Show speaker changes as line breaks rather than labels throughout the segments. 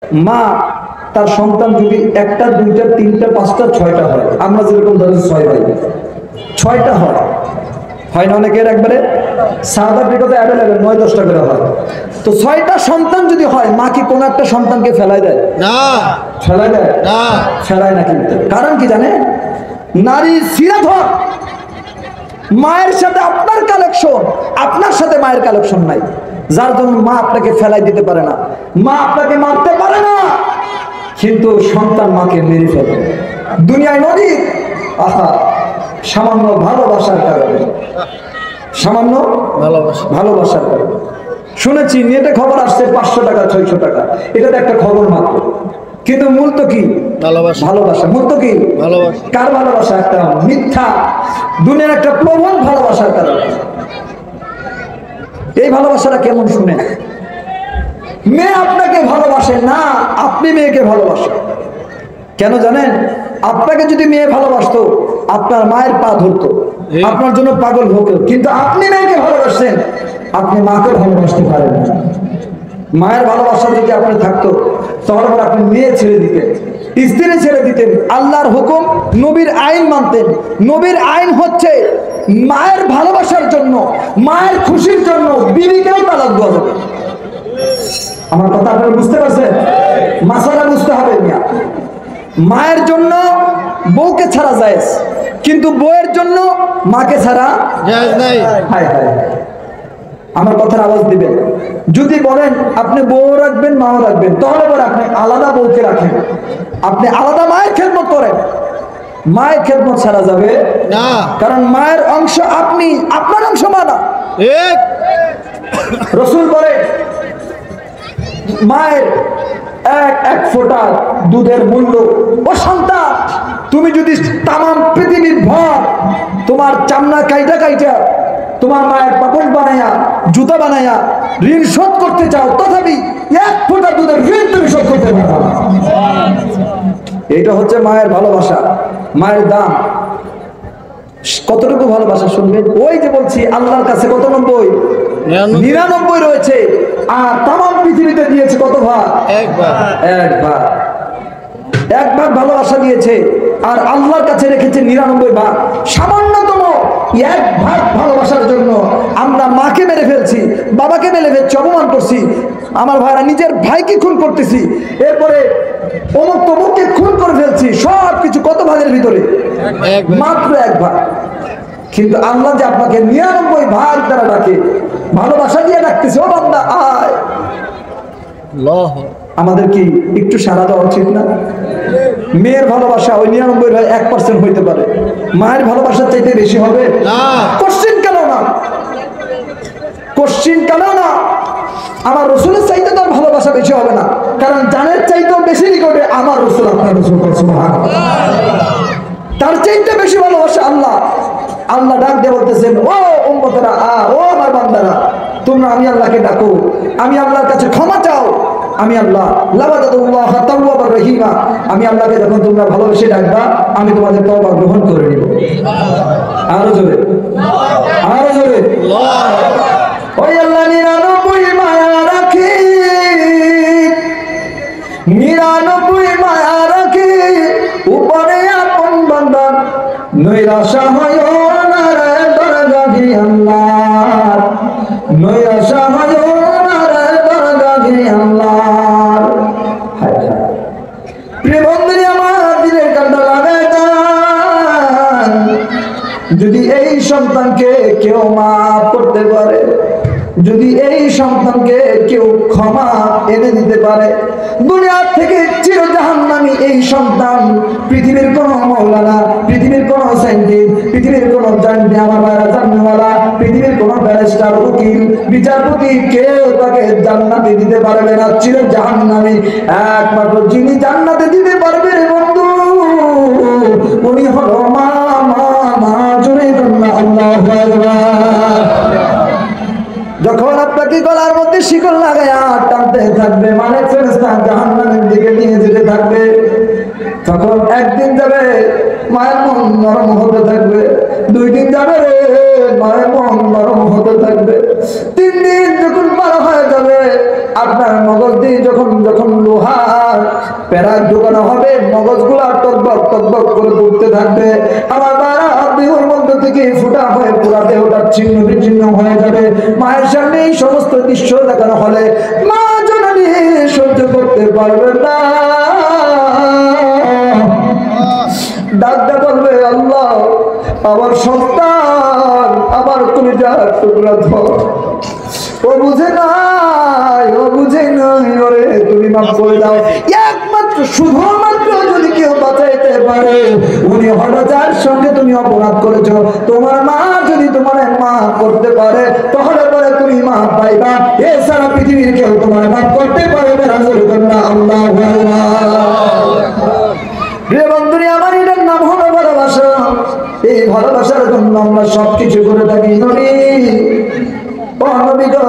মা তার সন্তান যদি একটা দুইটা তিনটা পাঁচটা ছয়টা হয়, আমরা যেরকম ধরেন 6 ভাই 6টা হয় না অনেকের একবারে সাদা বিগত অ্যাভেলেবেল 9-10টা করে হয়। তো 6টা সন্তান যদি হয়, মা কি কোনো একটা সন্তানকে ফেলাই দেয়? না, ফেলাই দেয় না, ফেলায় না। কিন্তু কারণ কি জানে, নারী সিরাধর, মায়ের সাথে আপনার কালেকশন, আপনার সাথে মায়ের কালেকশন নাই, যার জন্য মা আপনাকে ফেলাই দিতে পারে না, মা আপনাকে মারতে পারে না, কিন্তু সন্তান মাকে মেরে ফেলে। দুনিয়ায় নদী আহা সামান্য ভালোবাসার কারণে, সামান্য ভালোবাসার কারণে। শুনেছি নেটে খবর আসছে 500 টাকা 600 টাকা, এটা তো একটা খবর মাত্র, কিন্তু মূল তো কি ভালোবাসা। মূল তো কি ভালোবাসা। কার ভালোবাসা? একটা মিথ্যা দুনিয়ার একটা প্রবল ভালোবাসার কারণে। এই ভালোবাসাটা কেমন শুনে, মেয়ে আপনাকে ভালোবাসে না, আপনি মেয়েকে ভালোবাসেন। কেন জানেন? আপনাকে যদি মেয়ে ভালোবাসতো, আপনার মায়ের পা ধরতো, আপনার জন্য পাগল হতো, কিন্তু আপনি মেয়েকে ভালোবাসেন, আপনি মাকে ভালোবাসতে পারেন না। মায়ের ভালোবাসা যদি আপনার থাকতো, তাহলে আপনি মেয়ে ছেড়ে দিতেন, স্ত্রী ছেড়ে দিতেন, আল্লাহর হুকুম নবীর আইন মানতেন। নবীর আইন হচ্ছে মায়ের ভালোবাসার জন্য, মায়ের খুশির জন্য বিবিকেও তালাক দেওয়া যাবে। আমার কথা আপনারা বুঝতে পারছেন? মাসালা বুঝতে হবে। মায়ের জন্য বউকে ছাড়া জায়েজ, কিন্তু বউয়ের জন্য মাকে ছাড়া জায়েজ নাই। হায় হায়, আমার কথার আওয়াজ দিবেন। যদি বলেন আপনি বউ রাখবেন মাও রাখবেন, তাহলে পরে আপনি আলাদা বউকে রাখেন, আপনি আলাদা মায়ের খেদমত করেন। মায়ের খেদমত ছাড়া যাবে না, কারণ মায়ের অংশ আপনি, আপনার অংশ মা না। রাসূল বলে মায়ের এক ফোঁটা দুধের মূল্য। ও সন্তান, তুমি যদি তামাম পৃথিবীর ভর তোমার চামড়া কাইটা কাইটা তোমার মায়ের পাপড় বানাইয়া জুতা বানাইয়া ঋণ শোধ করতে চাও, তথাপি 1 ফোঁটা দুধের ঋণ তুমি শোধ করতে পারবে না। এটা হচ্ছে মায়ের ভালোবাসা, মায়ের দাম। কতটুকু ভালোবাসা শুনবেন? ওই যে বলছি আল্লাহর কাছে কত 99 রয়েছে, আর তামাম পৃথিবীতে দিয়েছে কত ভাগ? এক ভাগ ভালোবাসা দিয়েছে, আর আল্লাহর কাছে রেখেছে 99 ভাগ। সামান্যতম 1 ভাগ ভালোবাসার জন্য আমরা মাকে মেরে ফেলছি, বাবাকে মেরে ফেলছি, অপমান করছি, আমার ভাইরা নিজের ভাইকে খুন করতেছি, এরপরে অমুক তমুককে খুন করে ফেলছি। সব কিছু কত ভাগের ভিতরে? মাত্র 1 ভাগ। কিন্তু আল্লাহ যে আপনাকে 99 ভাগ দ্বারা ডাকে, ভালোবাসা দিয়ে ডাকতেছে, ও বান্দা আয়। আমাদের কি একটু সাড়া দেওয়া উচিত না? মেয়ের ভালোবাসা ওই 99 ভাগ 1% হইতে পারে, মায়ের ভালোবাসার চাইতে বেশি হবে না। কোশ্চিন কেন না? কোশ্চিন কেন না? আমার রসুলের চাইতে তার ভালোবাসা বেশি হবে না, কারণ জানের চাইতেও বেশি নিকটে আমার রসুল, আপনার রসুল। তার চাইতে বেশি ভালোবাসা আল্লাহ। আল্লাহ ডাক দিয়ে বলতেছেন, ও উম্মতেরা, ও আমার বান্দারা, তোমরা আমি আল্লাহকে ডাকো, আমি আল্লাহর কাছে ক্ষমা চাও। আমি আল্লাহ লাবাদাতুল্লাহ তাওয়াবার রহিমা, আমি আল্লাহকে যখন তোমরা ভালোবেসে ডাকবা, আমি তোমাদের তওবা গ্রহণ করে নিব। আরো জোরে, আরো জোরে। ওই আল্লাহ 99 মায়া রাখি, 99 মায়া রাখি, উপরে আপন বান্দা নৈরাশা হয় না রে দরগাহি আল্লাহ, নৈরাশা হয় না রে দরগাহি আল্লাহ। প্রিয় বন্ধুরা, আমার দিলের কান্না লাগে যান, যদি এই সন্তানকে কেউ মাফ করতে পারে, যদি এই সন্তানকে কেউ ক্ষমা এনে দিতে পারে, দুনিয়া থেকে চির জাহান্নামী এই সন্তান, পৃথিবীর কোন মাওলানা, পৃথিবীর কোন সাইন্টিস্ট, পৃথিবীর কোন জাননেওয়ালা, পৃথিবীর কোন ব্যারিস্টার, উকিল, বিচারপতি কেউ তাকে জান্নাতে দিতে পারবে না। চির জাহান্নামী একমাত্র যিনি জান্নাতে দিতে পারবে বন্ধু, উনি হলো মা। জোরে আল্লাহু আকবার। যখন আপনাকে গলার মধ্যে শিকল লাগায়া টানতে থাকবে, মানে ফেরেশতা জাহান্নামের দিকে নিয়ে যেতে থাকবে, তখন একদিন যাবে মায়ের মন নরম হতে থাকবে, 2 দিন যাবে মায়ের মন নরম হতে থাকবে, 3 দিন যখন পার হয়ে যাবে আপনার মগজ দিয়ে যখন যখন লোহার প্যারাক ঢোকানো হবে, মগজগুলা টকবক টকবক করে পড়তে থাকবে। আমার বারা দেহের মধ্যে থেকে ফুটা হয়ে পুরা দেহটা ছিন্ন বিচ্ছিন্ন হয়ে যাবে। মায়ের সামনে এই সমস্ত দৃশ্য দেখানো হলে মা জননী সহ্য করতে পারবে না, ডাকতে বলবে, আল্লাহ আমার সন্তান আমার কলিজার টুকরা ধর, ও বুঝে নাই, ও বুঝে নাই, ওরে তুমি মাফ করে দাও। একমাত্র শুধুমাত্র যদি কেউ বাঁচাইতে পারে উনি হলো যার সঙ্গে তুমি অপরাধ করেছো। তোমার মা যদি তোমার মাফ করতে পারে তাহলে পরে তুমি মাফ পাইবা, এছাড়া পৃথিবীর কেউ তোমার মাফ করতে পারবে না। আল্লাহু আকবার। প্রিয় বন্ধুরা আমার, এটার নাম হলো ভালোবাসা। এই ভালোবাসার জন্য আমরা সবকিছু করে থাকি। নবী, ও নবী গো,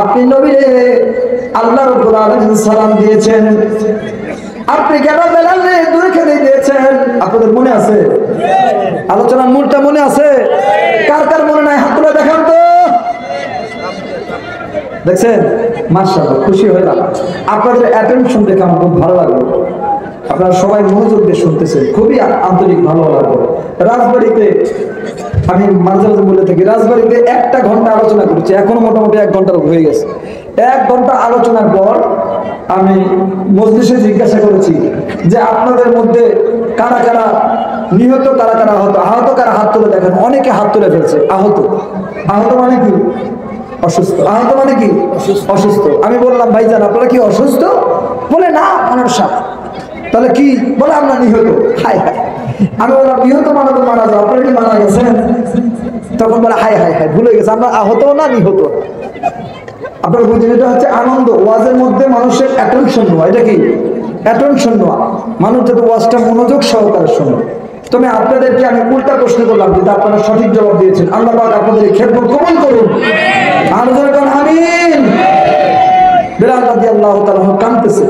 আপনি নবীরে আল্লাহর রাব্বুল আলামিন সালাম দিয়েছেন, আপনি কেন বেলালে দূরে খেলে দিয়েছেন? আপনাদের মনে আছে? আলোচনার মূলটা মনে আছে? কার কার মনে নাই হাত তুলে দেখান তো। দেখছেন, মাশাআল্লাহ, খুশি হলাম। আপনাদের অ্যাটেনশন দেখে আমার খুব ভালো লাগলো। আপনারা সবাই মনোযোগ দিয়ে শুনতেছেন, খুবই আন্তরিক, ভালো লাগলো। রাজবাড়িতে আমি মাঝে মাঝে বলে থাকি, রাজবাড়িতে 1 ঘন্টা আলোচনা করেছি, এখনো মোটামুটি 1 ঘন্টার হয়ে গেছে। 1 ঘন্টা আলোচনার পর আমি মজলিসে জিজ্ঞাসা করেছি যে আপনাদের মধ্যে কারা কারা নিহত, কারা কারা আহত, আহত কারা হাত তুলে দেখেন। অনেকে হাত তুলে ফেলছে। আহত, আহত মানে কি? অসুস্থ। আহত মানে কি? অসুস্থ। আমি বললাম, ভাইজান আপনারা কি অসুস্থ? বলে না, আমার সাপ। তাহলে কি? বলে আমরা নিহত। High high. আমি বললাম, নিহত মানে তো মারা যাও, আপনারা কি মারা গেছেন? তখন বলে হাই হাই হাই, ভুলে গেছে, আমরা আহত না নিহত। আপনারা বুঝলেন, এটা হচ্ছে আনন্দ। ওয়াজের মধ্যে মানুষের অ্যাটেনশন নেওয়া। এটা কি? অ্যাটেনশন নেওয়া। মানুষ যাতে ওয়াজটা মনোযোগ সহকারে শোনে। তবে আপনাদেরকে আমি উল্টা প্রশ্ন করলাম, কিন্তু আপনারা সঠিক জবাব দিয়েছেন। আল্লাহ পাক আপনাদের এই খেদমত কবুল করুন। আর জোরে বলুন আমিন। বেলাল রাদিয়াল্লাহু তাআলা কাঁদতেছে।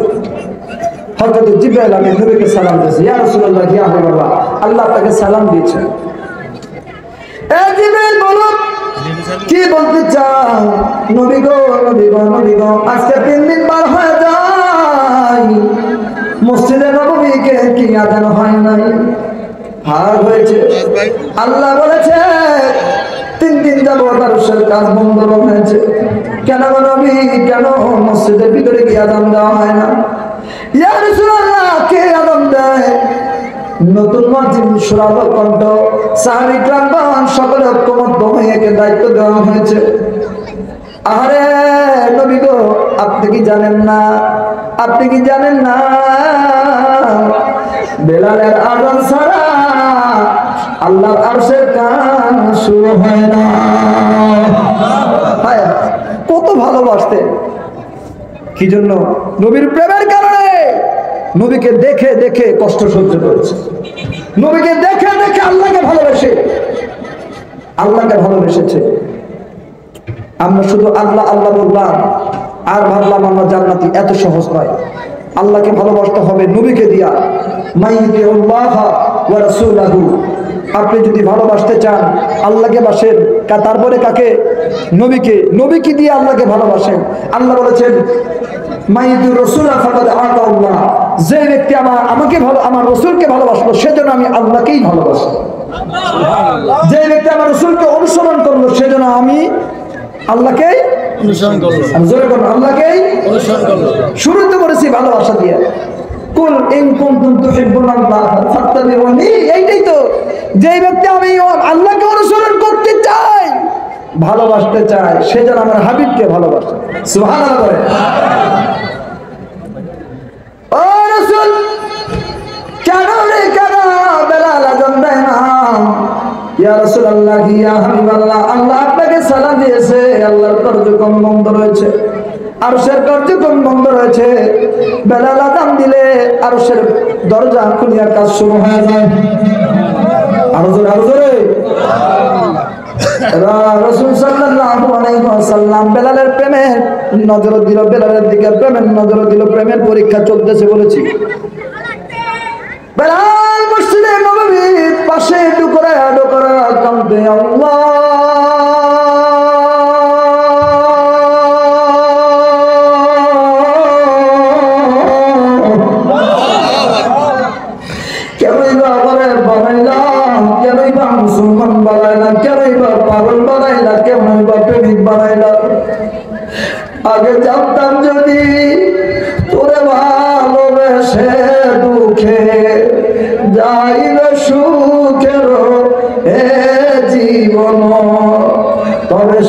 হযরত জিবরাইল আমিন নবীকে সালাম দিয়েছে, ইয়া রাসূলুল্লাহ, ইয়া হাবিবাল্লাহ, আল্লাহ আপনাকে সালাম দিয়েছে। এ জিবরাইল বলো, কি বলতে চাও? নবী গো, নবী গো, নবী গো, আজকে 3 দিন পার হয়ে যায়, মসজিদে নববীকে কি আযান হয় নাই? হার হয়েছে। আল্লাহ বলেছে 3 দিন যাবত আরশের কাজ বন্ধ হয়েছে। কেন গো নবী, কেন মসজিদের ভিতরে কি আযান দেওয়া হয় না? ইয়া রাসূলুল্লাহ, কে আযান দেয়? নতুন মসজিদ সুরালো কণ্ঠ সাহাবী کرام সকলে ঐক্যবদ্ধ হয়ে একে দায়িত্ব দেওয়া হয়েছে। আরে নবী গো, আপনি কি জানেন না, আপনি কি জানেন না বেলালের আযান ছাড়া আল্লাহর আরশের কাজ শুরু হয় না। হায়, কত ভালোবাসতে! কি জন্য? নবীর প্রেমের কারণে। নবীকে দেখে দেখে কষ্ট সহ্য করেছে, নবীকে দেখে দেখে আল্লাহকে ভালোবেসে, আল্লাহকে ভালোবেসেছে। আমরা শুধু আল্লাহ আল্লাহ বললাম আর ভাবলাম আমরা জান্নাতি। এত সহজ নয়। আল্লাহকে ভালোবাসতে হবে নবীকে দিয়া। মাইয়ুতিউল্লাহ ওয়া রাসূলুহু। আপনি যদি ভালোবাসতে চান আল্লাহকে বাসেন, তারপরে কাকে? নবীকে। নবীকে দিয়ে আল্লাহকে ভালোবাসেন। আল্লাহ বলেছেন, মাইয়ুতির রাসূল ফাকাদ আতাল্লাহ। যে ব্যক্তি আমাকে আমার রাসূলকে ভালোবাসলো সেজন্য আমি আল্লাহকেই ভালোবাসি। যে ব্যক্তি আমার রাসূলকে অনুসরণ করলো সেজন্য আমি আল্লাহকেই অনুসরণ করলো। জোরে বলুন, আল্লাহকেই অনুসরণ করলো। শুরুতে করেছি ভালোবাসা দিয়ে। কুল ইন কুনতুম তুহিব্বুনাল্লাহ ফাত্তাবিউনি। এইটাই তো, যে ব্যক্তি আমি আল্লাহকে অনুসরণ করতে চাই, ভালোবাসতে চাই, সেজন্য আমার হাবিবকে ভালোবাসে। সুবহানাল্লাহ বলে। ও রাসূল, কেন রে কেন বেলাল আযান দেয় না? ইয়া রাসূলুল্লাহ, ইয়া হাবিবাল্লাহ, আল্লাহ আপনাকে সালাম দিয়েছে, আল্লাহর কার্যক্রম বন্ধ রয়েছে, আরশের কার্যক্রম বন্ধ রয়েছে। বেলাল আযান দিলে আরশের দরজা খুলিয়া কাজ শুরু হয়ে যায়। আরো জোরে, আরো জোরে। রাসূল সাল্লাল্লাহু আলাইহি ওয়াসাল্লাম বেলালের প্রেমের নজর দিল, বেলালের দিকে প্রেমের নজর দিল। প্রেমের পরীক্ষা চলতেছে বলেছি। বেলাল মসজিদে নববীর পাশে ডুকরা ডুকরা কাঁদে, আল্লাহ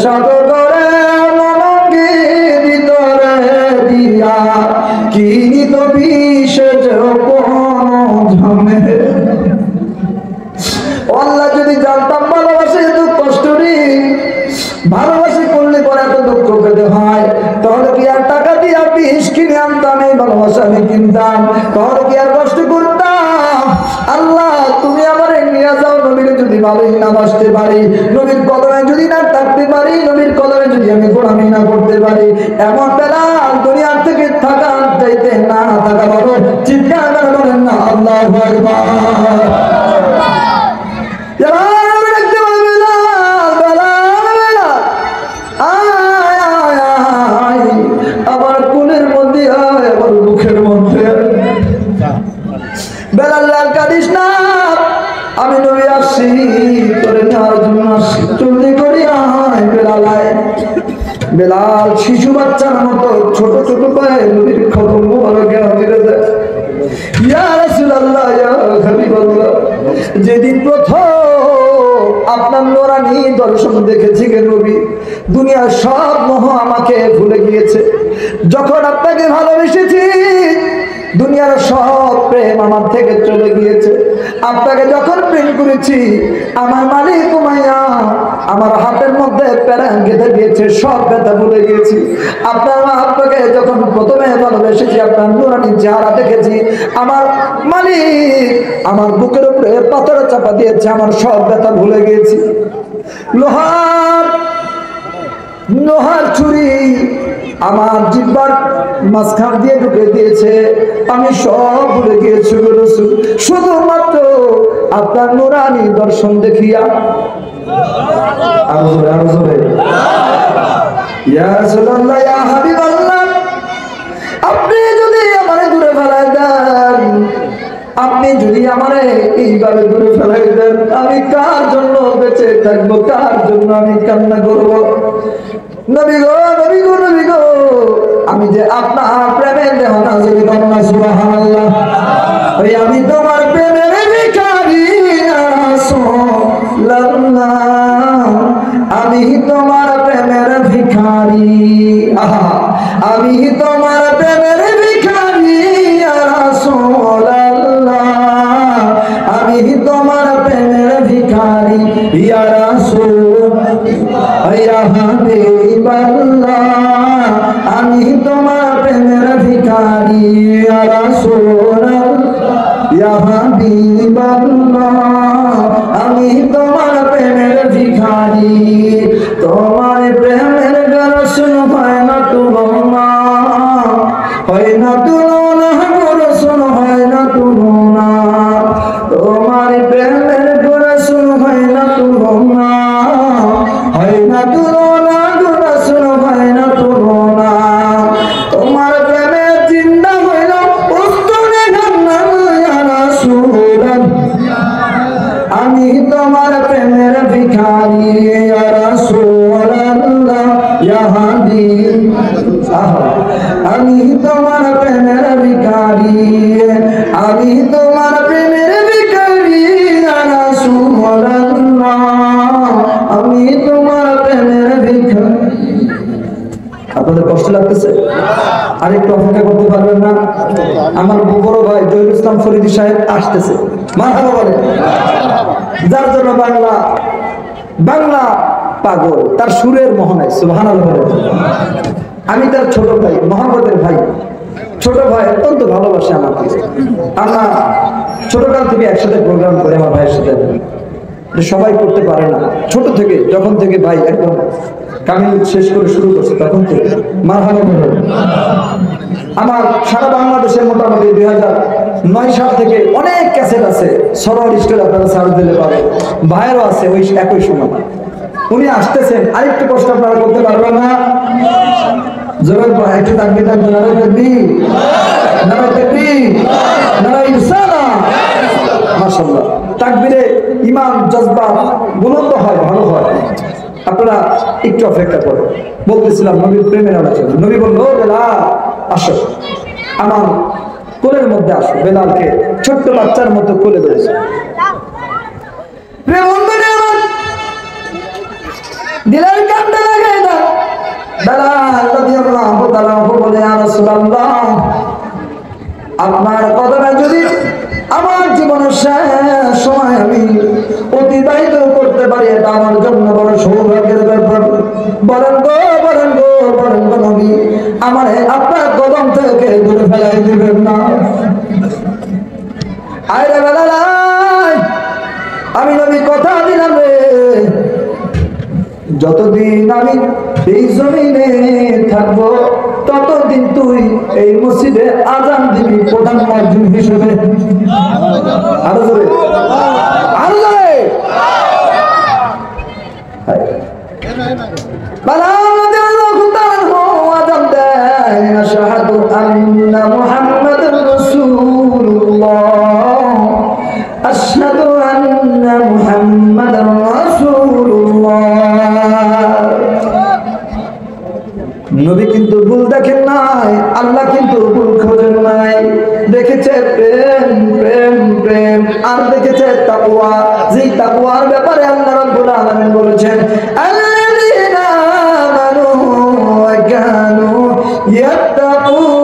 সাগর করে মনকে ভিতরে দিয়া কিনি তো বিশেষ ঝমে। আল্লাহ যদি জানতাম ভালোবাসে এত কষ্ট নেই, ভালোবাসি করলে পরে এত দুঃখ পেতে হয়, তাহলে কি আর টাকা দিয়ে বিষ কিনে আনতাম? এই ভালোবাসা আমি কিনতাম, তাহলে কি আর কষ্ট করতাম? আল্লাহ তুমি আমার নিয়ে যাও, নবীর যদি ভালোই না বাসতে পারি, নবীর কদমে যদি না থাকতে পারি, নবীর কদমে যদি আমি গোলামি না করতে পারি, এমন বেলা দুনিয়ার থেকে থাকা চাইতে না থাকা ভালো। চিৎকার করে বলেন না আল্লাহু আকবার। আমার কোলের মধ্যে আয়, আমার মুখের মধ্যে বেলাল কাঁদিস না, আমি নবী আসছি তোরে নেওয়ার জন্য আসছি, জলদি করি আয় বেলাল আয়। বেলাল শিশু বাচ্চার মতো ছোট ছোট পায়ে নবীর খতম মুবারকে হাজিরে যায়। ইয়া রাসূলুল্লাহ, ইয়া হাবিবাল্লাহ, যেদিন প্রথম আপনার নোরানি দর্শন দেখেছি গে নবী, দুনিয়ার সব মোহ আমাকে ভুলে গিয়েছে। যখন আপনাকে ভালোবেসেছি, দুনিয়ার সব প্রেম আমার থেকে চলে গিয়েছে। আপনাকে যখন প্রেম করেছি, আমার মালিক উমাইয়া আমার হাতের মধ্যে প্যারা গেঁথে দিয়েছে, সব ব্যথা ভুলে গিয়েছি। আপনার মা আপনাকে যখন প্রথমে ভালোবেসেছি, আপনার নুরানি চেহারা দেখেছি, আমার মালিক আমার বুকের উপরে পাথর চাপা দিয়েছে, আমার সব ব্যথা ভুলে গিয়েছি। লোহার ছুরি আমার জিহ্বার মাঝখান দিয়ে ঢুকে দিয়েছে, আমি সব ভুলে গিয়েছি গো রাসূল, শুধুমাত্র আপনার নুরানি দর্শন দেখিয়া। ইয়া রাসূলুল্লাহ, ইয়া হাবিবাল্লাহ, আপনি যদি আমারে দূরে ফেলাই দেন, আপনি যদি আমারে এইভাবে দূরে ফেলাই দেন, আমি কার জন্য বেঁচে থাকবো, কার জন্য আমি কান্না করবো? নবী গো, নবী গো, নবী গো, আমি যে আপনার প্রেমের দেওয়ানা, যদি বলনা সুবহানাল্লাহ, ওই আমি তোমার প্রেমের ভিখারি ইয়া রাসূলুল্লাহ, আমি তোমার প্রেমের ভিখারি, আহা, আমি তোমার প্রেমের ভিখারি ইয়া রাসূলুল্লাহ, আমি তোমার প্রেমের ভিখারি ইয়া রাসূলুল্লাহ, ইয়া হাবিবাল্লাহ, আমি তোমার প্রেমের ভিখারি ইয়া রাসূলুল্লাহ, ইয়া হাবিবাল্লাহ, আমি তোমার প্রেমের ভিখারি। তোমার প্রেমের দর্শন হয় না তুলনা, হয় না তুলনা, দর্শন হয় না তুলনা, তোমার প্রেমের দর্শন হয় না তুলনা, হয় না তুলনা, দর্শন হয় না তুলনা, তোমার প্রেমের জিন্দা হইল উস্তনে গান্না ইয়া রাসূলুল্লাহ, আমি তোমার প্রেমের ভিখারি ইয়া রাসূলুল্লাহ, ইয়া হাবিবাল্লাহ, আমি তোমার প্রেমের ভিখারি, আমি তোমার প্রেমের ভিখারি ইয়া রাসূলুল্লাহ, আমি তোমার প্রেমের ভিখারি। আপনাদের কষ্ট লাগতেছে? আরেকটু অপেক্ষা করতে পারবেন না? আমার বড় ভাই জহিরুল ইসলাম ফরিদী সাহেব আসতেছে, মারহাবা বলে, যার জন্য বাংলা বাংলা পাগল, তার সুরের মোহনায় সুবহানাল্লাহ। আমি তার ছোট ভাই, মোহাম্মদের ভাই, ছোট ভাই অত্যন্ত ভালোবাসে আমাকে। আমরা ছোটকাল থেকে একসাথে প্রোগ্রাম করে আমার ভাইয়ের সাথে, সবাই করতে পারে না। ছোট থেকে, যখন থেকে ভাই একদম কামিল শেষ করে শুরু করছে, তখন থেকে মারহাবা বলে। আমার সারা বাংলাদেশের মোটামুটি 2009 সাল থেকে অনেক ক্যাসেট আছে, সরোয়ার স্টোর আপনারা সার্চ দিলে পাবেন, ভাইয়েরও আছে ওই একই সময়। উনি আসতেছেন, আরেকটু কষ্ট আপনারা করতে পারবেন না? জোরে একটু তাকবীর, তাকবীর, নারায়ে তাকবীর, নারায়ে তাকবীর, নারায়ে রিসালাহ। মাশাআল্লাহ, তাকবীরে ঈমান জজবা বুলন্দ হয়, ভালো হয়। আপনারা একটু অপেক্ষা করেন। বলতেছিলাম নবীর প্রেমের আলোচনা। নবী বলল, বেলাল আসো, আমার কোলের মধ্যে আসো। বেলালকে ছোট্ট বাচ্চার মতো কোলে ধরেছে। দিলের কান্দে বেলাল রাদিয়াল্লাহু তাআলা বলে, ইয়া রাসূলুল্লাহ, আপনার কদমে যদি আমার জীবনের শেষ সময় আমি অতিবাহিত করতে পারি, এটা আমার জন্য বড় সৌভাগ্যের ব্যাপার। বলেন গো নবী, আমার আপনার কদম থেকে দূরে ফেলাই দিবেন না। আরে বেলাল, আমি নবী কথা দিলাম রে, যতদিন আমি এই জমিনে থাকবো ততদিন তুই এই মসজিদে আযান দিবি প্রধান মুয়াজ্জিন হিসেবে। আরো জোরে, আরো জোরে। আশহাদু আন্না মুহাম্মাদুর রাসূলুল্লাহ, আশহাদু আন্না মুহাম্মাদুর রাসূলুল্লাহ। নবী কিন্তু ভুল দেখেন নাই, আল্লাহ কিন্তু ভুল খোঁজেন নাই। দেখেছে প্রেম প্রেম প্রেম, আর দেখেছে তাকওয়া। যেই তাকওয়ার ব্যাপারে আল্লাহ রাব্বুল আলামিন বলেছেন, আল্লাযীনা আমানু ওয়া কানু ইয়াত্তাকুন।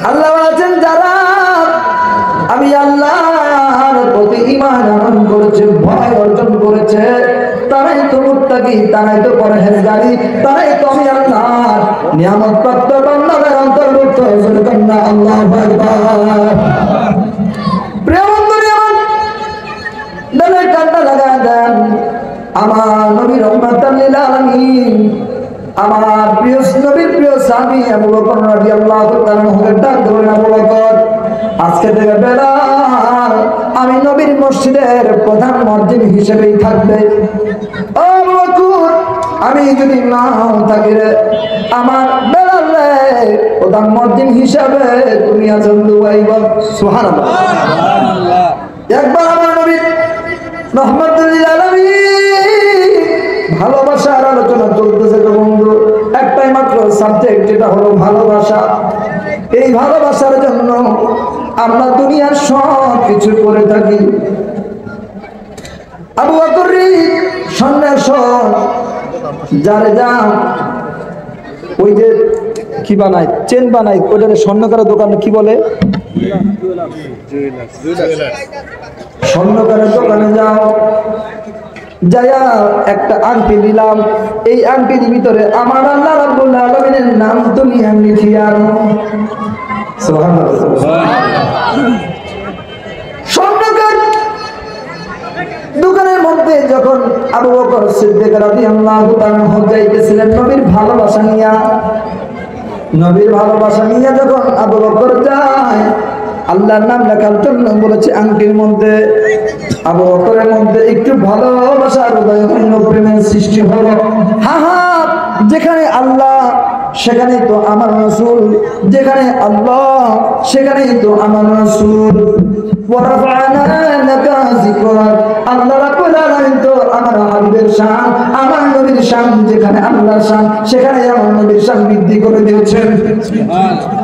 আল্লাহ বলেছেন, যারা আমি আল্লাহর প্রতি ঈমান আনয়ন করেছে, ভয় অর্জন করেছে, তারাই তো মুত্তাকি, তারাই তো পরহেজগারি, তারাই তো আমি আল্লাহর নিয়ামত প্রাপ্ত বান্দাদের অন্তর্ভুক্ত। আল্লাহু আকবার। প্রিয় বন্ধুরা, আমার দিলের কান্না লাগায় দেন। আমার নবী রাহমাতাল লিল আলামিন, আমার প্রিয় নবীর প্রিয় সাহাবী আবু বকর রাদিয়াল্লাহু তাআলা হলেন, ডাক ধরে আবু বকর, আজকে থেকে বেলাল আমি নবীর মসজিদের প্রধান মুয়াজ্জিন হিসেবেই থাকবে। ও আবু বকর, আমি যদি নাও থাকি রে, আমার বেলাল রে প্রধান মুয়াজ্জিন হিসেবে তুমি আছেন দুয়াইব। সুবহানাল্লাহ। একবার আমার নবী রাহমাতুল লিল আলামিন ভালোবাসার আলোচনা চলতেছে বন্ধু, একটাই মাত্র সাবজেক্ট, যেটা হলো ভালোবাসা। এই ভালোবাসার জন্য আমরা দুনিয়ার সব কিছু করে থাকি। আবু বকর সন্ন্যাসন যারে যা ওই যে কি বানায়, চেন বানায়, ওটা স্বর্ণকারের দোকানে কি বলে, স্বর্ণকারের দোকানে যাও, যায়া একটা আংটি দিলাম, এই আংটির ভিতরে আমার আল্লাহ রাব্বুল আলামিনের নাম তুমি লিখিয়ে আনো। সুবহানাল্লাহ। স্বর্ণকার দোকানের মধ্যে যখন আবু বকর সিদ্দিক রাদিয়াল্লাহু তাআলা যাইতেছিলেন নবীর ভালোবাসা নিয়া, নবীর ভালোবাসা নিয়ে যখন আবু বকর যায়, আল্লাহর নাম লেখার জন্য বলেছে আংটির মধ্যে, আবু বকরের মধ্যে একটু ভালোবাসার হৃদয় প্রেমের সৃষ্টি হলো। হা হা, যেখানে আল্লাহ সেখানেই তো আমার রাসূল, যেখানে আল্লাহ সেখানেই তো আমার রাসূল। ওয়ারাফা'না লাকা যিকরাক, আল্লাহ রাব্বুল আলামিন তো আমার হাবিবের শান, আমার নবীর শান, যেখানে আল্লাহর শান সেখানে আমার নবীর শান বৃদ্ধি করে দিয়েছেন।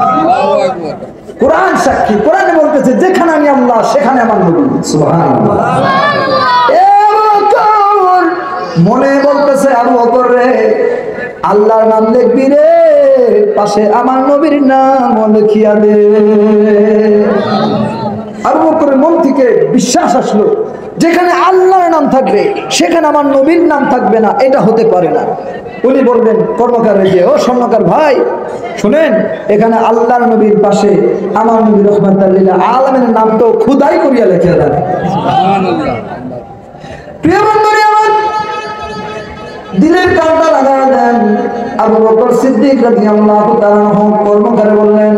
আল্লাহু আকবার। কোরআন সাক্ষী, কোরআনে বলতেছে যেখানে আমি আল্লাহ সেখানে আমার নবী। সুবহানাল্লাহ। মনে বলতেছে আবু বকর রে, আল্লাহর নাম লিখবি রে, পাশে আমার নবীর নাম লিখিয়া দে। আবু বকরের মন থেকে বিশ্বাস আসলো, যেখানে আল্লাহর নাম থাকবে সেখানে আমার নবীর নাম থাকবে না, এটা হতে পারে না। উনি বলবেন কর্মকারের যে, ও স্বর্ণকার ভাই শুনেন, এখানে আল্লাহর নবীর পাশে আমার নবী রাহমাতুল লিল আলামিনের নাম তো খুদাই করিয়া লিখে দেন। সুবহানাল্লাহ। প্রিয় বন্ধুরা, আমার দিলের কাঁটা লাগায় দেন। আবু বকর সিদ্দিক রাদিয়াল্লাহু তাআলা কর্মকারে বললেন,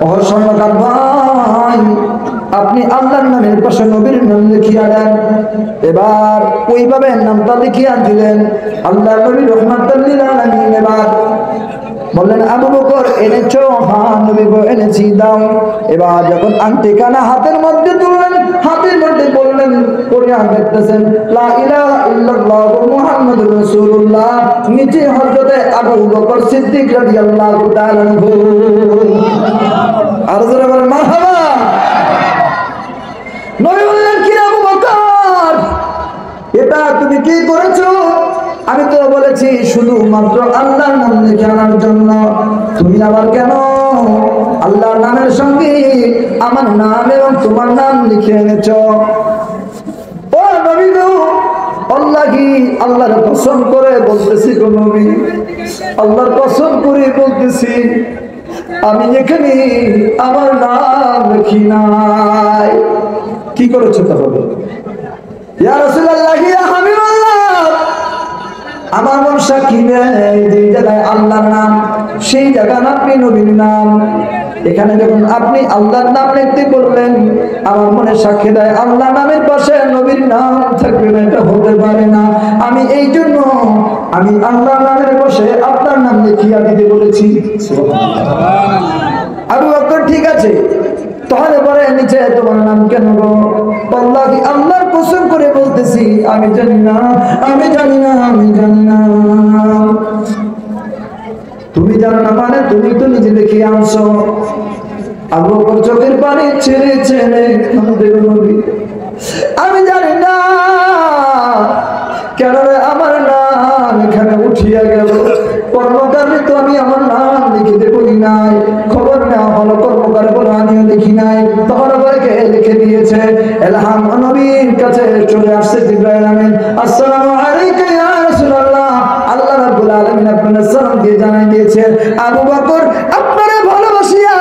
ও স্বর্ণকার ভাই, আপনি আল্লাহর নামের পাশে নবীর নাম লিখিয়া দেন। এবার ওইভাবে নামটা লিখিয়া দিলেন। আল্লাহর নবী রাহমাতুল লিল আলামিন এবার বললেন, আবু বকর এনেছো? হ্যাঁ নবী গো এনেছি, দাও। এবার যখন আংটি কানা হাতের মধ্যে তুললেন, হাতের মধ্যে বললেন, কোরআন দেখতেছেন লা ইলাহা ইল্লাল্লাহু মুহাম্মাদুর রাসূলুল্লাহ, নিচে হযরতে আবু বকর সিদ্দিক রাদিয়াল্লাহু তাআলা আনহু। আর যারা বলেন মারহাবা। নবী বললেন, কি আবু বকর, কি করেছো? আমি তো বলেছি শুধুমাত্র আল্লাহর নাম লিখে আনার জন্য, তুমি আবার কেন আল্লাহর নামের সঙ্গে আমার নাম এবং তোমার নাম লিখে এনেছো? ও নবী গো, আল্লাহর কসম করে বলতেছি গো নবী, আল্লাহর কসম করে বলতেছি, আমি এখানে আমার নাম লিখি নাই। কি করেছো তাহলে? ইয়া রাসূলুল্লাহ, ইয়া হাবিবাল্লাহ, আমার মন সাক্ষী দেয় যে জায়গায় আল্লাহর নাম সেই জায়গায় আপনি নবীর নাম। এখানে যখন আপনি আল্লাহর নাম লিখতে বললেন, আমার মনে সাক্ষী দেয় আল্লাহ নামের পাশে নবীর নাম থাকবে না, এটা হতে পারে না। আমি এই জন্য আমি আল্লাহর নামের পাশে আপনার নাম লিখিয়া দিতে বলেছি। আবু বকর, ঠিক আছে, তাহলে পরে নিচে তোমার নাম কেন গো? আল্লাহকে আল্লাহর কসম করে বলতেছি, আমি জানি না, আমি জানি না, আমি জানি না। তুমি জানো না মানে তুমি তো নিজে দেখে আনছো। আবু বকর চোখের পানি ছেড়ে ছেড়ে কাঁদে নবী, আমি জানি না কেন আমার নাম এখানে উঠিয়া গেল। কর্মকারে তো আমি আমার নাম লিখিতে বলি নাই, খবর নেওয়া হলো কর্মকারে বলো আমিও লিখি নাই। তখন কে লিখে দিয়েছে? এলহাম নবীর কাছে চলে আসছে জিবরাইল আমিন, আসসালামু আলাইকা ইয়া রাসূলুল্লাহ, আল্লাহ রাব্বুল আলামিন আপনার সালাম দিয়ে জানাই দিয়েছে আবু বকর আপনারে ভালোবাসিয়া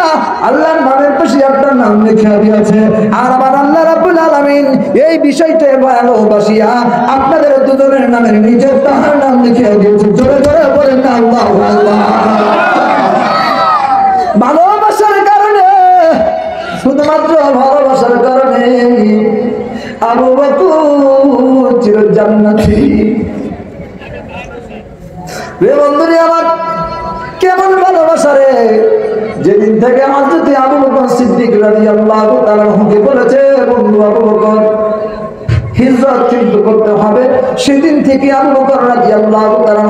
আল্লাহর নামের পাশে আপনার নাম লিখে দিয়েছে। আর আমার আল্লাহ রাব্বুল আলামিন এই বিষয়টা ভালোবাসিয়া আপনাদের দুজনের নামের নিচে তার নাম লিখে দিয়েছে। জোরে জোরে বলেন আল্লাহু আল্লাহ। ভালোবাসার কারণে, শুধুমাত্র ভালোবাসার কারণে আবু বকর চির জান্নাতি। রে বন্ধুরে আমার, কেমন ভালোবাসা রে! যেদিন থেকে হযরত আবু বকর সিদ্দিক রাদিয়াল্লাহু তাআলা হুকে বলেছে, বন্ধু আবু বকর হিজরত কিন্তু করতে হবে, সেদিন থেকে আবু বকর রাদিয়াল্লাহু তাআলা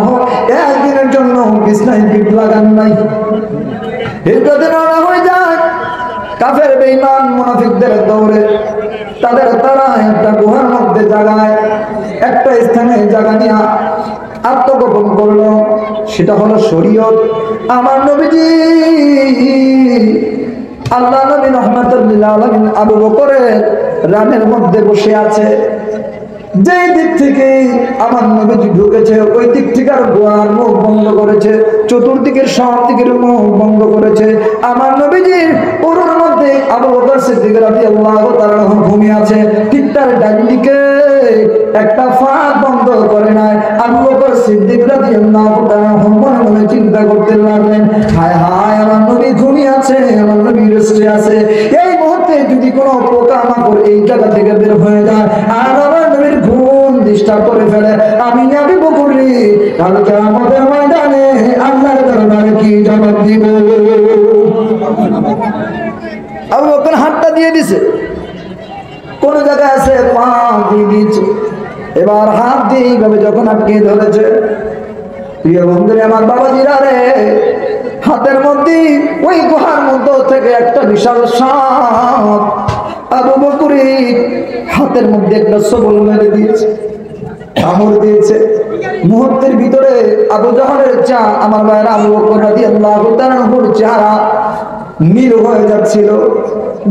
একদিনের জন্য বিছানায় পিঠ লাগান নাই। হিজরতে রওনা হয়ে যায় কাফের বেঈমান মুনাফিকদের দৌড়ে। তারা একটা গুহার মধ্যে জায়গায় একটা স্থানে জায়গা নিয়ে আত্মগোপন করলো, সেটা হলো শরীয়ত। আমার নবীজি আল্লাহ নবী রাহমাতুল লিল আলামিন আবু বকরের রানের মধ্যে বসে আছে। যে দিক থেকে আমার নবীজি ঢুকেছে ওই দিক থেকে আর গোয়ার মুখ বন্ধ করেছে, চতুর্দিকের সব দিকের মুখ বন্ধ করেছে। আমার নবীজির পুরোর মধ্যে আবু বকর সিদ্দিক রাদিয়াল্লাহু তাআলা ঘুমিয়ে আছে, ঠিক তার ডান দিকে একটা ফাঁক বন্ধ করে নাই। আবু বকর সিদ্দিক রাদিয়াল্লাহু তাআলা মনে মনে চিন্তা করতে লাগলেন, হায় হায় আমার নবী ঘুমিয়ে আছে, আমার নবী রেস্টে আছে, এই মুহূর্তে যদি কোনো পোকামাকড় এই জায়গা থেকে বের হয়ে যায় আর আমার নবীর ঘুম ডিস্টার্ব করে ফেলে, আমি আবু বকর কালকে আমাদের ময়দানে আল্লাহর দরবারে কি জবাব দিব? আবু বকর হাতটা দিয়ে দিছে, কোন জায়গায় আছে পা দিয়ে দিয়েছে, এবার হাত দিয়ে এইভাবে যখন আটকে ধরেছে, প্রিয় বন্ধুরা আমার বাবাজিরা রে, হাতের মধ্যে ওই গুহার মধ্য থেকে একটা বিশাল সাপ আবু বকরের হাতের মধ্যে একটা সবল মেরে দিয়েছে, কামড় দিয়েছে। মুহূর্তের ভিতরে আবু জাহলের চা আমার ভাইয়ের আবু বকর রাদিয়াল্লাহু তাআলার চেহারা নীল হয়ে যাচ্ছিল,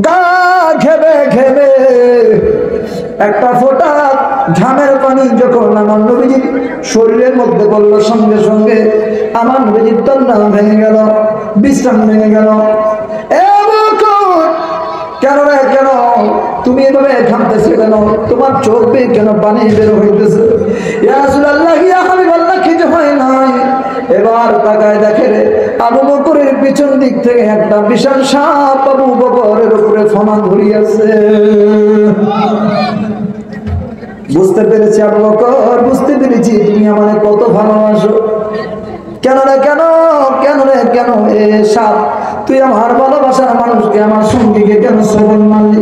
গা ঘেমে ঘেমে একটা ফোঁটা ঘামের পানি যখন আমার নবীজির শরীরের মধ্যে পড়লো, সঙ্গে সঙ্গে আমার নবীজির তন্দ্রা ভেঙে গেল, বিশ্রাম ভেঙে গেল। কেন রে কেন তুমি এভাবে ঘামতেছো কেন? তোমার চোখ বেয়ে কেন পানি বের হইতেছে? ইয়া রাসূলুল্লাহ, ইয়া হাবিবাল্লাহ, কিছু হয় নাই। এবার তাকায় দেখে রে আবু বকরের পিছন দিক থেকে একটা বিশাল সাপ আবু বকরের উপরে ফনা ধরিয়াছে। বুঝতে পেরেছি আবু বকর, বুঝতে পেরেছি তুমি আমাকে কত ভালোবাসো। কেন রে কেন, কেন রে কেন? এ সাপ, তুই আমার ভালোবাসার মানুষকে, আমার সঙ্গীকে কেন সবল মারলি?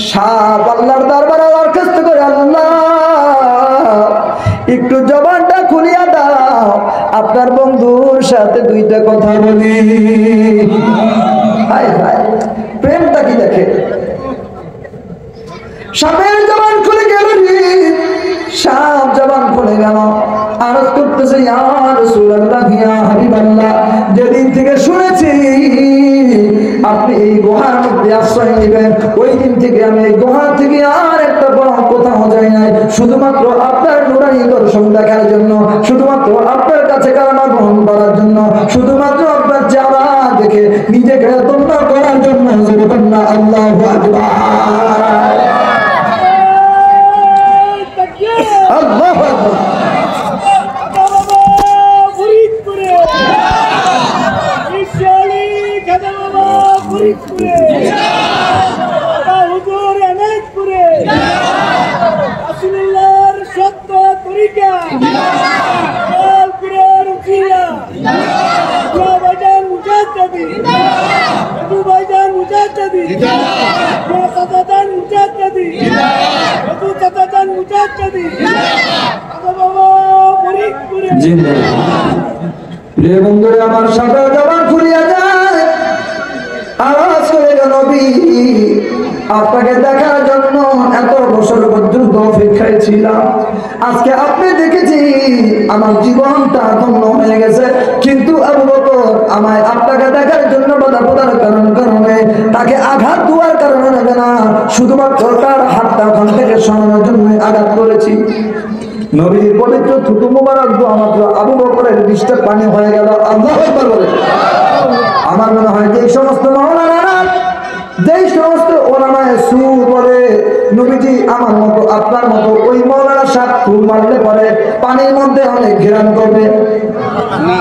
সাপ আল্লাহর দরবারে আল্লাহর কাছে করে, আল্লাহ একটু জবানটা খুলিয়া দাও, আপনার বন্ধুর সাথে দুইটা কথা বলি। হায় হায়, প্রেমটা কি দেখে! সাপের জবান খুলে গেল, সাপ চলে গেল। আরজ করতেছে, ইয়া রাসূলুল্লাহ, ইয়া হাবিবাল্লাহ, যেদিন থেকে শুনেছি আপনি এই গুহার মধ্যে আশ্রয় নেবেন, ওই দিন থেকে আমি এই গুহা থেকে আর একটা বড় কোথাও যাই নাই, শুধুমাত্র আপনার নুরানি দর্শন দেখার জন্য, শুধুমাত্র আপনার কাছে কালেমা গ্রহণ করার জন্য, শুধুমাত্র আপনার চেহারা দেখে নিজেকে ধন্য করার জন্য। সুবহানাল্লাহ, আল্লাহু আকবার, আল্লাহু আকবার। প্রিয় বন্ধুরা, আমার সাথে জবান ফুরিয়ে যায়, আওয়াজ করে নবী, আপনাকে দেখার জন্য এত বছর পর্যন্ত অপেক্ষায় ছিলাম, আজকে আপনি দেখেছি, আমার জীবনটা ধন্য হয়ে গেছে। কিন্তু আবু বকর আমায় আপনাকে দেখার জন্য বাধা প্রদান কারণে তাকে আঘাত দেওয়ার কারণে নেবে না, শুধুমাত্র তার হাতটা ওখান থেকে সরানোর জন্য আঘাত করেছি। নবীর পবিত্র থুতু মুবারক দোয়া মাত্র আবু বকরের বৃষ্টির পানি হয়ে গেল। আল্লাহু আকবার বলে। আমার মনে হয় যে সমস্ত মাওলানা, যেই সমস্ত ওলামায়ে সু বলে নবীজি আমার মতো আপনার মতো ওই মাওলানা সাহেব ফুল মারলে পরে পানির মধ্যে অনেক ঘেরান করবে না,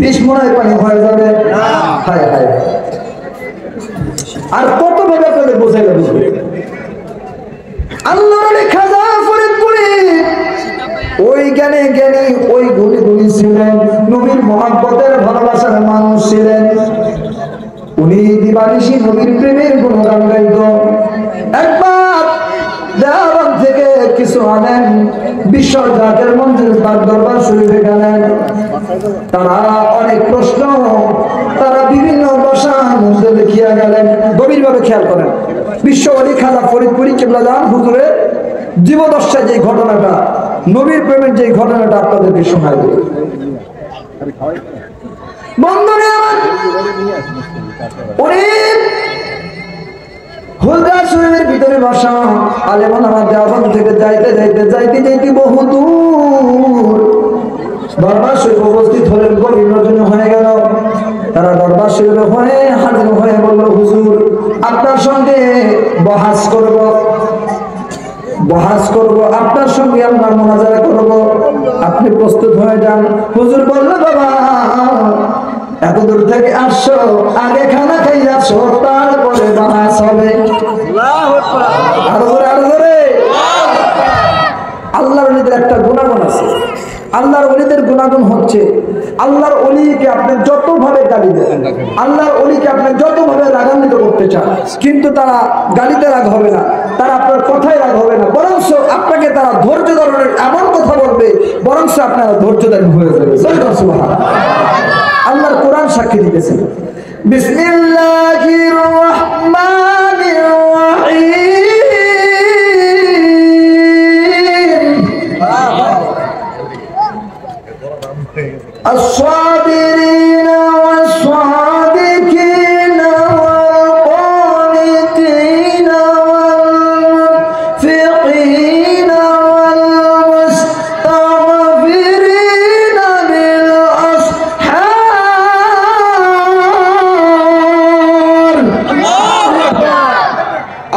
20 মনের পানি হয়ে যাবে। হায় হায়, আর কত ভাবে আপনাদের বোঝাই বুঝবে। আল্লাহর খাজা ফরিদপুরি ওই জ্ঞানী জ্ঞানী, ওই গুণী ছিলেন, নবীর মহব্বতের ভালোবাসার মানুষ ছিলেন। উনি দিবানিশি নবীর প্রেমের গুণগান গাইত। একবার দেওয়ান থেকে কিছু আনেন, বিশ্ব জাতের মঞ্জুর তার দরবার শরীফে গেলেন। তারা অনেক প্রশ্ন তারা বিভিন্ন ভাষার মধ্যে দেখিয়া গেলেন। গভীরভাবে খেয়াল করেন, বিশ্ব ওলি খাজা ফরিদপুরি কিবলাদান হুজুরের জীবদশায় যে ঘটনাটা, নবীর প্রেমের যে ঘটনাটা আপনাদেরকে শোনাই দেব। বন্ধুরা আমার, উনি হুজরা শরীফের ভিতরে বসা আলেমান আমার দেওয়ান থেকে যাইতে বহু দূর দরবার শরীফ উপস্থিত হলেন। গভীর রজনী হয়ে গেল। তারা দরবার শরীফে হয়ে হাজির হয়ে বলল, হুজুর আপনার সঙ্গে বহাস করব, আপনার সঙ্গে আমরা মুনাজারা করব, আপনি প্রস্তুত হয়ে যান। হুজুর বলল, বাবা এত দূর থেকে আসছো, আগে খানা খাই আসো, তারপরে বাহাস হবে। আরো ধরে আল্লাহর ওলিদের একটা গুণাগুণ আছে। আল্লাহর ওলিদের গুণাগুণ হচ্ছে, আল্লাহর ওলিকে আপনি যতভাবে গালি দেন, আল্লাহর ওলিকে আপনি যতভাবে রাগান্বিত করতে চান, কিন্তু তারা গালিতে রাগ হবে না, তারা আপনার কথায় রাগ হবে না, বরঞ্চ আপনাকে তারা ধৈর্য ধরনের এমন কথা বলবে, বরঞ্চ আপনারা ধৈর্যধারী হয়ে যাবে। আল্লাহর কোরআন সাক্ষী দিতেছেন। বিসমিল্লাহির রহমানির রহিম। الصابرين والصادقين والقانتين والمنفقين والمستغفرين بالأسحار।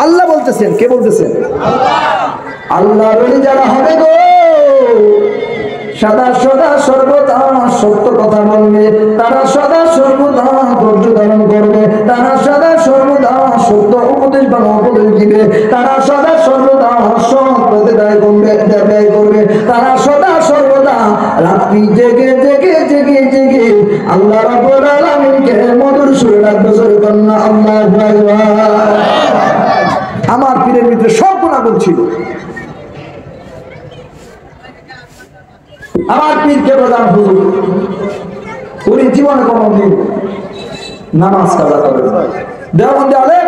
আল্লাহ বলতেছেন। কে বলতেছেন? আল্লাহ বলে যারা হবে গো, সদা সর্বদা সত্য কথা বলবে, তারা সদা সর্বদা ধৈর্য ধারণ করবে, তারা সদা সর্বদা সত্য উপদেশ বা উপদেশ দিবে, তারা সদা সর্বদা সৎ পথে ব্যয় করবে, তারা সদা সর্বদা রাত্রি জেগে আল্লাহ রাব্বুল আলামিনকে মধুর সুরে ডাকবে। সুবহানাল্লাহ, আল্লাহু আকবার। আমার পীরের ভিতরে সব গুণাগুণ ছিল। আমার পীরকে প্রধান হুজুর, উনি জীবনে কোনদিন নামাজ কাজা করেন। দেওবন্দি আলেম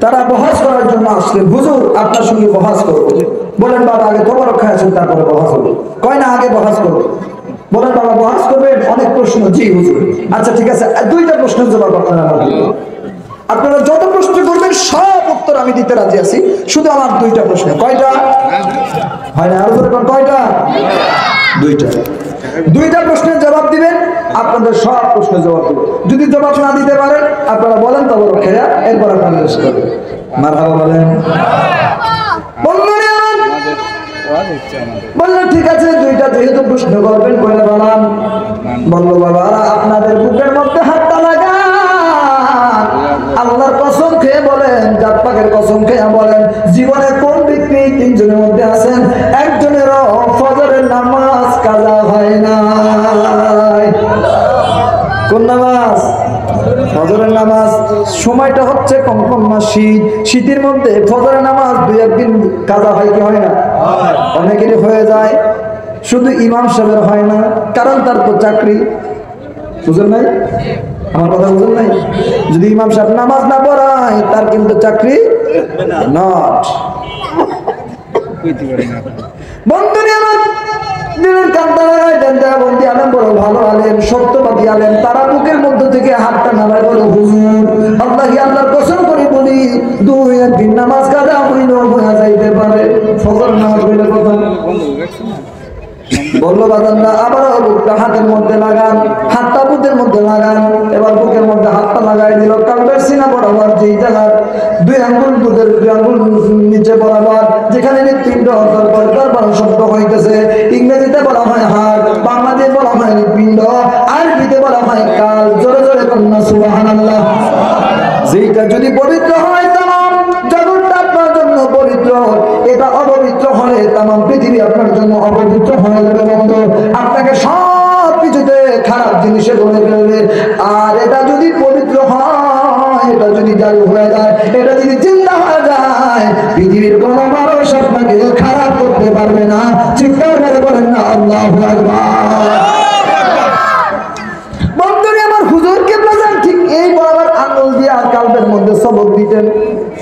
তারা বহাস করার জন্য আসলেন, হুজুর আপনার সঙ্গে বহাস করবো। বলেন বাবা আগে তবরক খাইছেন তারপরে বহাস হবে, কয় না আগে বহাস করবে। বলেন বাবা বহাস করবেন, অনেক প্রশ্ন। জি হুজুর। আচ্ছা ঠিক আছে, দুইটা প্রশ্নের জবাব আপনারা দিবেন। আপনারা যত প্রশ্ন করবেন সব উত্তর আমি দিতে রাজি আছি, শুধু আমার দুইটা প্রশ্ন। কয়টা হয় না? আরো কোন কয়টা? দুইটা। দুইটা প্রশ্নের জবাব দিবেন, আপনাদের সব প্রশ্নের জবাব দিবেন। যদি জবাব না দিতে পারেন আপনারা বলেন তবে খেয়া, এরপর আপনারা শেষ করবেন। মারহাবা বলেন। বললো ঠিক আছে, দুইটা যেহেতু প্রশ্ন করবেন কয়টা বলাম? বললো বাবা আপনাদের বুকের মধ্যে হাতটা লাগান, আল্লাহর কসম খেয়ে বলেন, জাত পাকের কসম খেয়ে বলেন, জীবনে কোন ব্যক্তি তিনজনের মধ্যে আছেন একজনেরও ফজরের নামাজ কাজা হয় না? কোন নামাজ? ফজরের নামাজ। সময়টা হচ্ছে কনকন মাস, শীত। শীতের মধ্যে ফজরের নামাজ দুই একদিন কাজা হয় কি হয় না? অনেকেরই হয়ে যায়, শুধু ইমাম সাহেবের হয় না, কারণ তার তো চাকরি। বুঝেন নাই আমার কথা? বুঝেন নাই? যদি ইমাম সাহেব নামাজ না পড়ায় তার কিন্তু চাকরি নট। বন্ধুরে আমার দিনের কান্তা লাগায় বন্দি আলেম, বড় ভালো আলেম, সত্যবাদী আলেম, তারা বুকের মধ্য থেকে হাতটা নামায় বলে হুজুর আল্লাহর কসম করে বলি দুই একদিন নামাজ কাজা হইল হয়ে যাইতে পারে। ফজর নামাজ হইলে কথা বললো বাজানরা আবারও বুকটা হাতের মধ্যে লাগান, হাতটা বুকের মধ্যে লাগান। এবার বুকের মধ্যে হাতটা লাগাই দিল, কালবের সিনা বরাবর, যেই জায়গার দুই আঙ্গুল বুকের দুই আঙ্গুল নিচে বরাবর, যেখানে হৃৎপিণ্ড তারপর শব্দ হইতেছে। ইংরেজিতে বলা হয় হার্ট, বাংলাতে বলা হয় হৃৎপিণ্ড, আরবিতে বলা হয় কাল। জোরে জোরে কন্যা সুবহানাল্লাহ। যেটা যদি পবিত্র হয় তামাম জগৎটা আপনার জন্য পবিত্র, এটা অপবিত্র হলে তামাম পৃথিবী আপনার জন্য অপবিত্র হয়ে যাবে। বন্ধু আপনাকে সব কিছুতে খারাপ জিনিসে ধরে ফেলবে। আর এটা যদি পবিত্র হয়, এটা যদি জারি হয়ে যায়, এটা যদি চিন্তা হয়ে যায়, পৃথিবীর কোনো মানুষ আপনাকে খারাপ করতে পারবে না। চিন্তা করে বলেন না আল্লাহু আকবার। বন্ধুরে আমার হুজুর কিবলা জান ঠিক এই বরাবর আঙ্গুল দিয়া কালবের মধ্যে সবক দিতেন,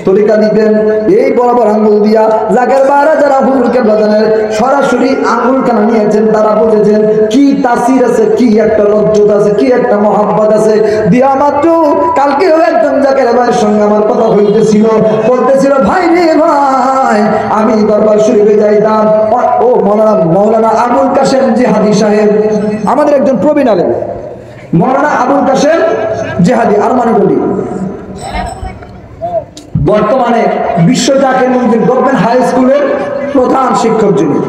তরিকা দিতেন। এই বরাবর আঙ্গুল দিয়া জাকের বারা যারা হুজুর কিবলা জানের সরাসরি আঙ্গুল কানা নিয়েছেন তারা বুঝেছেন কি তাসির আছে, কি একটা লজ্জত আছে, কি একটা মহব্বত আছে। দিয়া মাত্র কালকেও একজন জাকের ভাইয়ের সঙ্গে আমার কথা হইতেছিল, বলতেছিল ভাই রে ভাই আমি দরবার শরীফে যাইতাম, ও মৌলানা আবুল কাশেম জিহাদি সাহেব, আমাদের একজন প্রবীণ আলেম, মৌলানা আবুল কাশেম জিহাদি আরমানিটলি, বর্তমানে বিশ্ব জাকির মঞ্জিল গভর্নমেন্ট হাই স্কুলের প্রধান শিক্ষক যিনি,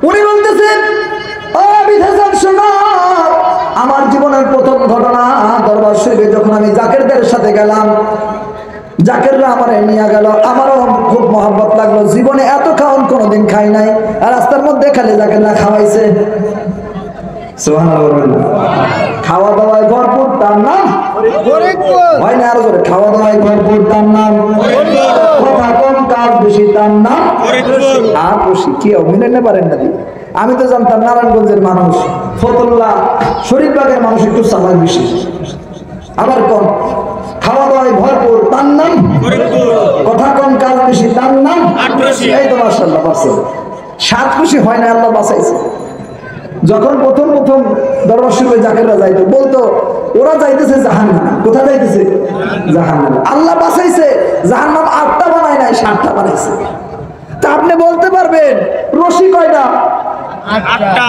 উনি বলতেছেন ও বিধান শোনো, আমার জীবনের প্রথম ঘটনা দরবার শরীফে যখন আমি জাকেরদের সাথে গেলাম, জাকেররা আমার নিয়ে গেল, আমারও খুব মহব্বত লাগলো। জীবনে এত খাওয়ান কোনোদিন খাই নাই, আর রাস্তার মধ্যে খালি জাকেররা খাওয়াইছে। খাওয়া দাওয়ায় ভরপুর, তার নাম হয় না? আরো জোরে, খাওয়া দাওয়ায় ভরপুর, তার নাম কথা কম কাজ বেশি, তার নাম আর খুশি। কি মিলাইতে পারেন না? আমি তো জানতাম নারায়ণগঞ্জের মানুষ, ফতুল্লাহ শরীফবাগের মানুষ একটু চালাক বেশি, আবার কম। খাওয়া দাওয়ায় ভরপুর, তার নাম কথা কম কাজ বেশি, তার নাম এই তো মাশাআল্লাহ পারছে। সাত খুশি হয় না, আল্লাহ বাঁচাইছে। যখন প্রথম দরবার শরীফে জাকেররা যাইতো, বলতো ওরা যাইতেছে জাহান্নামে। কোথায় যাইতেছে? জাহান্নামে। আল্লাহ বাঁচাইছে, জাহান্নাম 8টা বানায় নাই, 7টা বানাইছে। তা আপনি বলতে পারবেন রশি কয়টা? 8টা।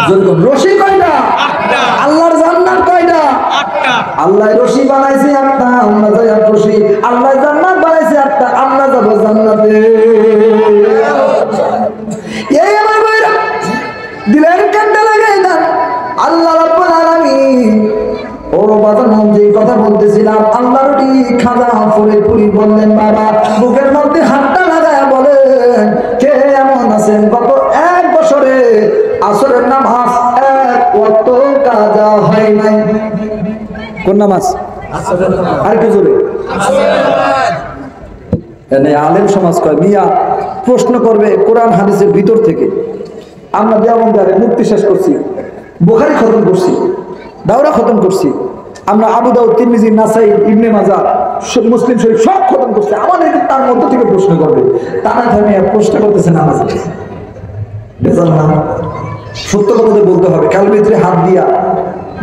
রশি কয়টা? 8টা। আল্লাহর জান্নাত কয়টা? 8টা। আল্লাহ রশি বানাইছে 8টা, আমরা যাই রশি। আল্লাহ জান্নাত বানাইছে 8টা, আমরা যাব জান্নাতে। এই আমার ভাইরা দিলের কান্ডা লাগাই না আল্লাহ রাব্বুল আলামিন। ও বাজান যে কথা বলতেছিলাম, আল্লাহর খাজা ফরিদপুরি বললেন বাবা বুকের মধ্যে হাতটা লাগায় বলেন কে এমন আছেন গত 1 বছরে আসরের নামাজ 1 ওয়াক্ত কাজা হয় নাই? কোন নামাজ? আসরের নামাজ। আর কি জোরে? আসরের নামাজ। এনে আলেম সমাজ কয় মিয়া প্রশ্ন করবে কোরআন হাদিসের ভিতর থেকে। আমরা দেওবন্দারে মুক্তি শেষ করছি, বুখারী খতম করছি, দাওরা খতম করছি, আমরা আবু দাউদ, তিরমিজি, নাসাই, ইবনে মাজাহ, মুসলিম শরীফ সব খতম করছি। আমাদের তার মধ্য থেকে প্রশ্ন করবে, তারা থামিয়ে প্রশ্ন করতেছে নামাজ। ভেজাল না। সত্য কথা বলতে হবে, কাল ভিতরে হাত দিয়া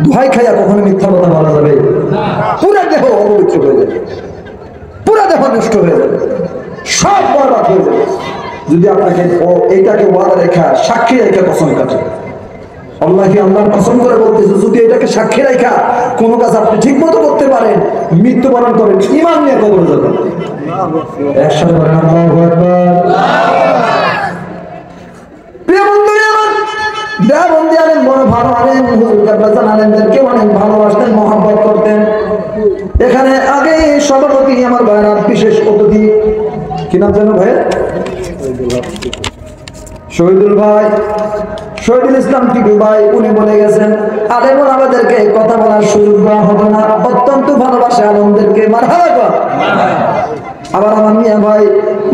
দোহাই খাইয়া কখনো মিথ্যা কথা বলা যাবে? পুরা দেহ অপবিত্র হয়ে যাবে, পুরা দেহ নষ্ট হয়ে যাবে, সব বরবাদ হয়ে যাবে যদি আপনাকে এইটাকে ওয়াদা রেখা সাক্ষী রেখা কসম কাটে। আল্লাহকে আল্লাহর কসম করে বলতেছে, যদি এটাকে সাক্ষী রেখা কোনো কাজ আপনি ঠিক মতো করতে পারেন, মৃত্যুবরণ করেন, ঈমান নিয়ে কবরে যাবেন। একসাথে বলেন আল্লাহু আকবার। প্রিয় বন্ধুরা আমার, দেওবন্দি আলেম বড় ভালো আলেম, হুজুর কাবলাজান আলেমদেরকে অনেক ভালোবাসতেন, মহব্বত করতেন। এখানে আগে সভাপতি আমার ভাইরা, বিশেষ অতিথি, কি নাম জানো ভাই? শহীদুল ভাই, শহীদুল ইসলাম টিটু ভাই, উনি বলে গেছেন আলেম আমাদেরকে কথা বলার সুযোগ দেওয়া হবে না, অত্যন্ত ভালোবাসে আলেমদেরকে। মারহাবা। আবার আমার মিয়া ভাই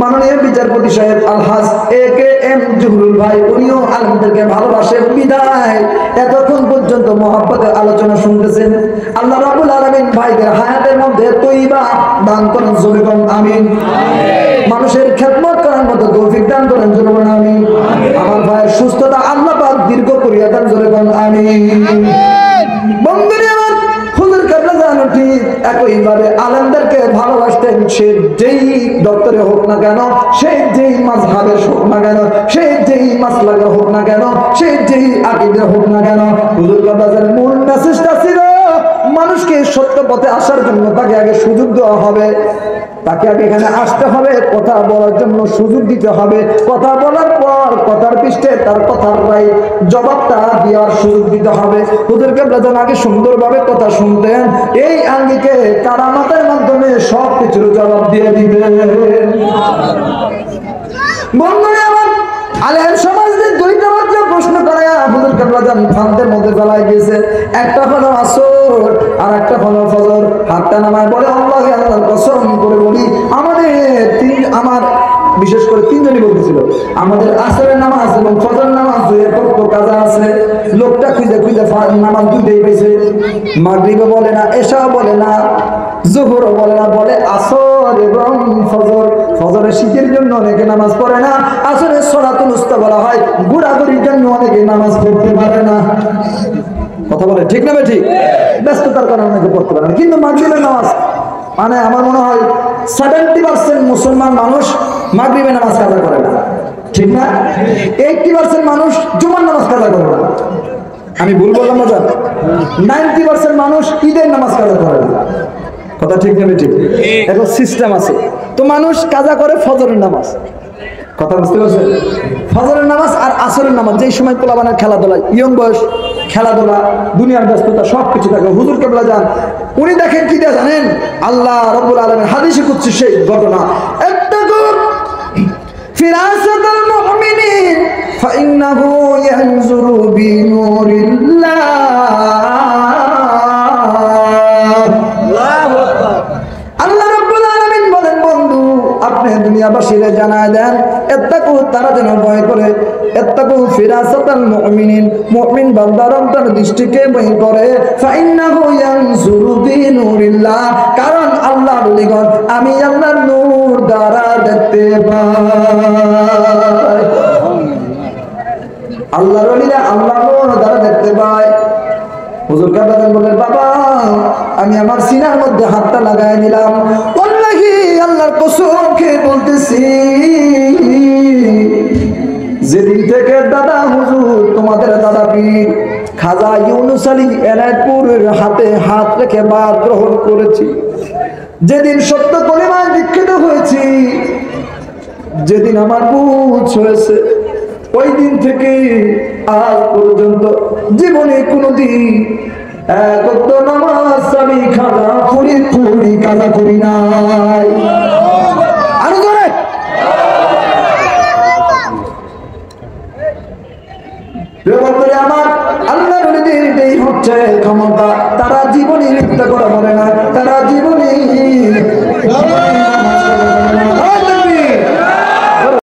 মাননীয় বিচারপতি সাহেব আলহাজ AKM জহুরুল ভাই, উনিও আলেমদেরকে ভালোবাসে বিদায় এতক্ষণ পর্যন্ত মহব্বতের আলোচনা শুনতেছেন। আল্লাহ রাব্বুল আলামিন ভাইদের হায়াতের মধ্যে তৈবা দান করেন, জোরে বলেন আমিন। মানুষের খেদমত করার মতো তৌফিক দান করেন, জোরে বলেন আমিন। আমার ভাইয়ের সুস্থতা আল্লাহ পাক দীর্ঘ করিয়া দেন, জোরে বলেন আমিন। বন্ধুরা আমার, হুজুর কাবলাজান ঠিক একইভাবে আলেমদেরকে ভালোবাসতেন। সে যেই দপ্তরে হোক না কেন, সে যেই মাযহাবের হোক না কেন, সে যেই মাসলাকের হোক না কেন, সে যেই আকীদা হোক না কেন, হুজুর কাবলাজানের মূল মেসেজটা ছিল মানুষকে সত্য পথে আসার জন্য তাকে আগে সুযোগ দেওয়া হবে, তাকে আগে এখানে আসতে হবে, কথা বলার জন্য সুযোগ দিতে হবে, কথা বলার পর কথার পৃষ্ঠে তার কথার রাই জবাবটা দেওয়ার সুযোগ দিতে হবে। হুজুর কাবলাজান আগে সুন্দরভাবে কথা শুনতেন, এই আঙ্গিকে কারামাতের মাধ্যমে সব কিছুর জবাব দিয়ে দিতেন। বন্ধুরা আমার, আলেম সমাজের দুইটা মাত্র প্রশ্ন করে হুজুর কাবলাজান ফান্দের মধ্যে ফেলায় গিয়েছে। একটা হলো আসর আর একটা হলো ফজর। হাতটা নামায় বলে আল্লাহকে আল্লাহর কসম করে বলি, আমার বিশেষ করে তিনজনই বলতেছিল, আমাদের আসরের নামাজ এবং ফজর নামাজ দুই কত কাজা আছে। লোকটা খুঁজে খুঁজে নামাজ দুইটাই পেয়েছে, মাগরিবও বলে না, এশাও বলে না, জোহরও বলে না, বলে আসর এবং ফজর। ফজরের শীতের জন্য অনেকে নামাজ পড়ে না, আসরের সলাতুল উস্তা বলা হয়, ঘোরাঘুরির জন্য অনেকে নামাজ পড়তে পারে না। কথা বলে ঠিক না? ঠিক, ব্যস্ততার কারণে অনেকে পড়তে পারে না। কিন্তু মাগরিবের নামাজ মানে আমার মনে হয় 70% মুসলমান মানুষ মাগরিবের নামাজ কাজা করে না, ঠিক না? 80% মানুষ জুমার নামাজ কাজা করে না। আমি ভুল বললাম না? 90% মানুষ ঈদের নামাজ কাজা করে না। কথা ঠিক না? ঠিক, একটা সিস্টেম আছে। তো মানুষ কাজা করে ফজরের নামাজ, কথা বুঝতে পারছেন? ফজরের নামাজ আর আসরের নামাজ, যেই সময় পোলাবানের খেলাধুলা, ইয়ং বয়স, খেলাধুলা, দুনিয়ার ব্যস্ততা, সবকিছু থাকে। হুজুর কাবলাজান উনি দেখেন কি দিয়ে জানেন? আল্লাহ রাব্বুল আলামিন হাদিসে কুদসি সেই ঘটনা, ইত্তাকু ফিরাসাতাল মুমিনিন ফাইন্নাহু ইয়ানজুরু বিনুরিল্লাহ। আল্লাহু আকবার। আল্লাহ রাব্বুল আলামিন বলেন, বন্ধু আপনি দুনিয়াবাসীরে জানায় দেন, ইত্তাকু তারা যেন ভয় করে, ইত্তাকু ফিরাসাতাল মুমিনিন, মুমিন বান্দার অন্তর দৃষ্টিকে ভয় করে, ফাইন্নাহু ইয়ানজুরু বিনুরিল্লাহ, কারণ আল্লাহ বলিগণ আমি আল্লাহর নূর দ্বারা দেখতে পাই। আল্লাহর ওলিরা আল্লাহর নূর দ্বারা দেখতে পায়। হুজুর কাবলাজান বলেন, বাবা আমি আমার সিনার মধ্যে হাতটা লাগায় নিলাম, ওয়াল্লাহি আল্লাহর কসম খেয়ে বলতেছি, যেদিন থেকে দাদা হুজুর তোমাদের দাদা পীর খাজা ইউনুস আলী এনায়েতপুরের হাতে হাত রেখে বাদ গ্রহণ করেছি, যেদিন সত্য কলিমায় দীক্ষিত হয়েছি, যেদিন আমার বুঝ হয়েছে, ওই দিন থেকে আজ পর্যন্ত জীবনে কোনোদিন এক ওয়াক্ত নামাজ আমি খাজা পুরি কাজা করি নাই। আরো জোরে। আমার আল্লাহর ওলিদের এটাই হচ্ছে ক্ষমতা, তারা জীবনে লিপ্ত করা বলে না, তারা জীবনে